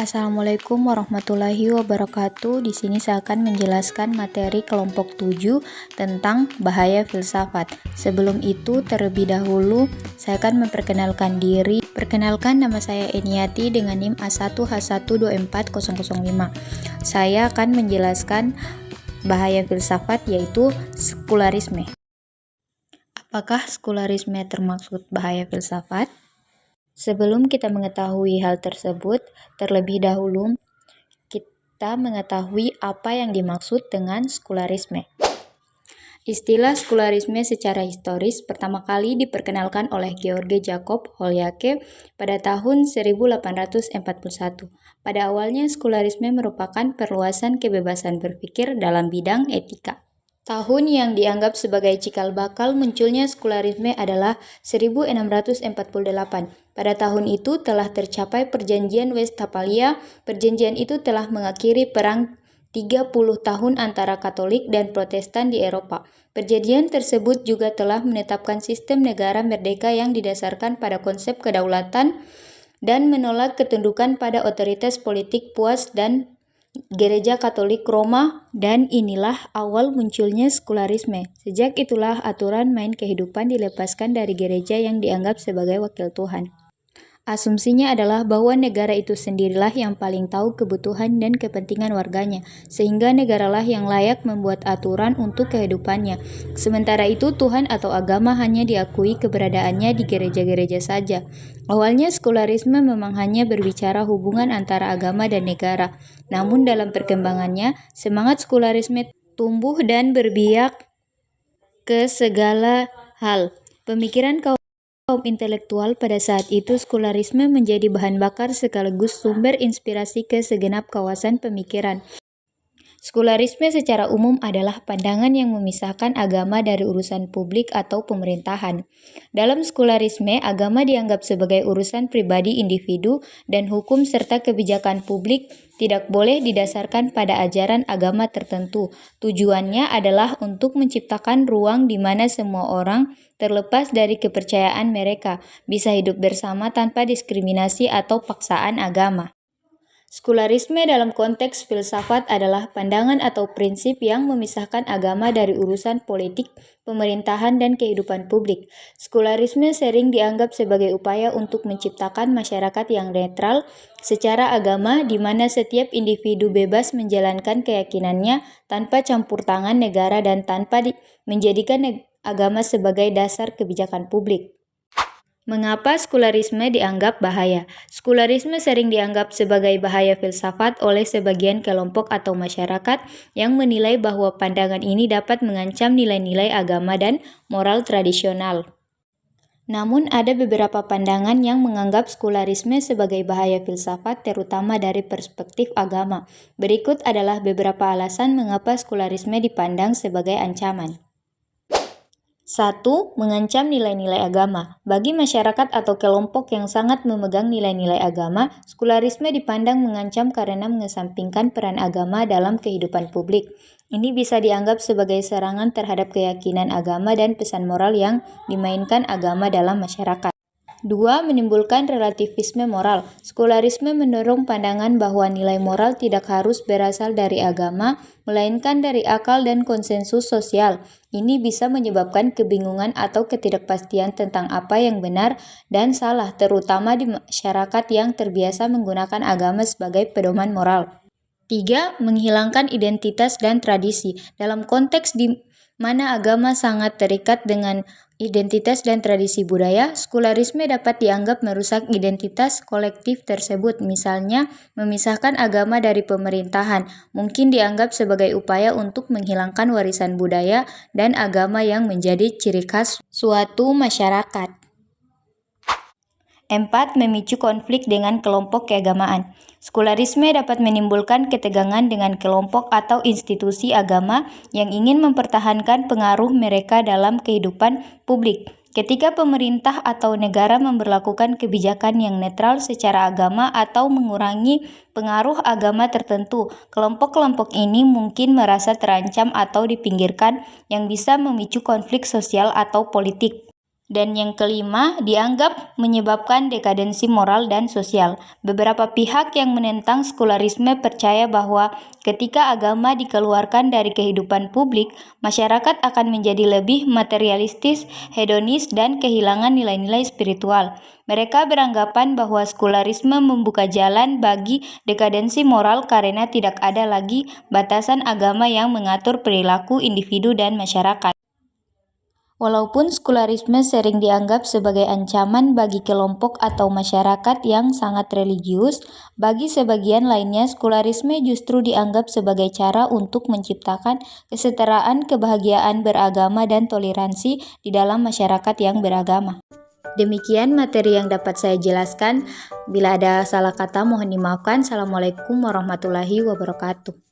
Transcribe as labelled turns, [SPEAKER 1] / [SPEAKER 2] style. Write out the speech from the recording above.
[SPEAKER 1] Assalamualaikum warahmatullahi wabarakatuh. Di sini saya akan menjelaskan materi kelompok 7 tentang bahaya filsafat. Sebelum itu, terlebih dahulu saya akan memperkenalkan diri. Perkenalkan, nama saya Eniati dengan NIM A1H1240005. Saya akan menjelaskan bahaya filsafat, yaitu sekularisme. Apakah sekularisme termaksud bahaya filsafat? Sebelum kita mengetahui hal tersebut, terlebih dahulu kita mengetahui apa yang dimaksud dengan sekularisme. Istilah sekularisme secara historis pertama kali diperkenalkan oleh George Jacob Holyake pada tahun 1841. Pada awalnya, sekularisme merupakan perluasan kebebasan berpikir dalam bidang etika. Tahun yang dianggap sebagai cikal bakal munculnya sekularisme adalah 1648. Pada tahun itu telah tercapai Perjanjian Westphalia. Perjanjian itu telah mengakhiri perang 30 tahun antara Katolik dan Protestan di Eropa. Perjanjian tersebut juga telah menetapkan sistem negara merdeka yang didasarkan pada konsep kedaulatan dan menolak ketundukan pada otoritas politik puas dan Gereja Katolik Roma, dan inilah awal munculnya sekularisme. Sejak itulah aturan main kehidupan dilepaskan dari gereja yang dianggap sebagai wakil Tuhan. Asumsinya adalah bahwa negara itu sendirilah yang paling tahu kebutuhan dan kepentingan warganya, sehingga negaralah yang layak membuat aturan untuk kehidupannya. Sementara itu, Tuhan atau agama hanya diakui keberadaannya di gereja-gereja saja. Awalnya, sekularisme memang hanya berbicara hubungan antara agama dan negara. Namun dalam perkembangannya, semangat sekularisme tumbuh dan berbiak ke segala hal. Pemikiran kaum intelektual pada saat itu, sekularisme menjadi bahan bakar sekaligus sumber inspirasi ke segenap kawasan pemikiran. Sekularisme secara umum adalah pandangan yang memisahkan agama dari urusan publik atau pemerintahan. Dalam sekularisme, agama dianggap sebagai urusan pribadi individu dan hukum serta kebijakan publik tidak boleh didasarkan pada ajaran agama tertentu. Tujuannya adalah untuk menciptakan ruang di mana semua orang, terlepas dari kepercayaan mereka, bisa hidup bersama tanpa diskriminasi atau paksaan agama. Sekularisme dalam konteks filsafat adalah pandangan atau prinsip yang memisahkan agama dari urusan politik, pemerintahan, dan kehidupan publik. Sekularisme sering dianggap sebagai upaya untuk menciptakan masyarakat yang netral secara agama, di mana setiap individu bebas menjalankan keyakinannya tanpa campur tangan negara dan tanpa menjadikan agama sebagai dasar kebijakan publik. Mengapa sekularisme dianggap bahaya? Sekularisme sering dianggap sebagai bahaya filsafat oleh sebagian kelompok atau masyarakat yang menilai bahwa pandangan ini dapat mengancam nilai-nilai agama dan moral tradisional. Namun ada beberapa pandangan yang menganggap sekularisme sebagai bahaya filsafat, terutama dari perspektif agama. Berikut adalah beberapa alasan mengapa sekularisme dipandang sebagai ancaman. 1. Mengancam nilai-nilai agama. Bagi masyarakat atau kelompok yang sangat memegang nilai-nilai agama, sekularisme dipandang mengancam karena mengesampingkan peran agama dalam kehidupan publik. Ini bisa dianggap sebagai serangan terhadap keyakinan agama dan pesan moral yang dimainkan agama dalam masyarakat. 2. Menimbulkan relativisme moral. Sekularisme mendorong pandangan bahwa nilai moral tidak harus berasal dari agama, melainkan dari akal dan konsensus sosial. Ini bisa menyebabkan kebingungan atau ketidakpastian tentang apa yang benar dan salah, terutama di masyarakat yang terbiasa menggunakan agama sebagai pedoman moral. 3. Menghilangkan identitas dan tradisi. Dalam konteks di mana agama sangat terikat dengan identitas dan tradisi budaya, sekularisme dapat dianggap merusak identitas kolektif tersebut. Misalnya, memisahkan agama dari pemerintahan mungkin dianggap sebagai upaya untuk menghilangkan warisan budaya dan agama yang menjadi ciri khas suatu masyarakat. 4. Memicu konflik dengan kelompok keagamaan. Sekularisme dapat menimbulkan ketegangan dengan kelompok atau institusi agama yang ingin mempertahankan pengaruh mereka dalam kehidupan publik. Ketika pemerintah atau negara memberlakukan kebijakan yang netral secara agama atau mengurangi pengaruh agama tertentu, kelompok-kelompok ini mungkin merasa terancam atau dipinggirkan, yang bisa memicu konflik sosial atau politik. Dan yang kelima, dianggap menyebabkan dekadensi moral dan sosial. Beberapa pihak yang menentang sekularisme percaya bahwa ketika agama dikeluarkan dari kehidupan publik, masyarakat akan menjadi lebih materialistis, hedonis, dan kehilangan nilai-nilai spiritual. Mereka beranggapan bahwa sekularisme membuka jalan bagi dekadensi moral karena tidak ada lagi batasan agama yang mengatur perilaku individu dan masyarakat. Walaupun sekularisme sering dianggap sebagai ancaman bagi kelompok atau masyarakat yang sangat religius, bagi sebagian lainnya sekularisme justru dianggap sebagai cara untuk menciptakan kesetaraan, kebahagiaan beragama, dan toleransi di dalam masyarakat yang beragama. Demikian materi yang dapat saya jelaskan. Bila ada salah kata mohon dimaafkan. Assalamualaikum warahmatullahi wabarakatuh.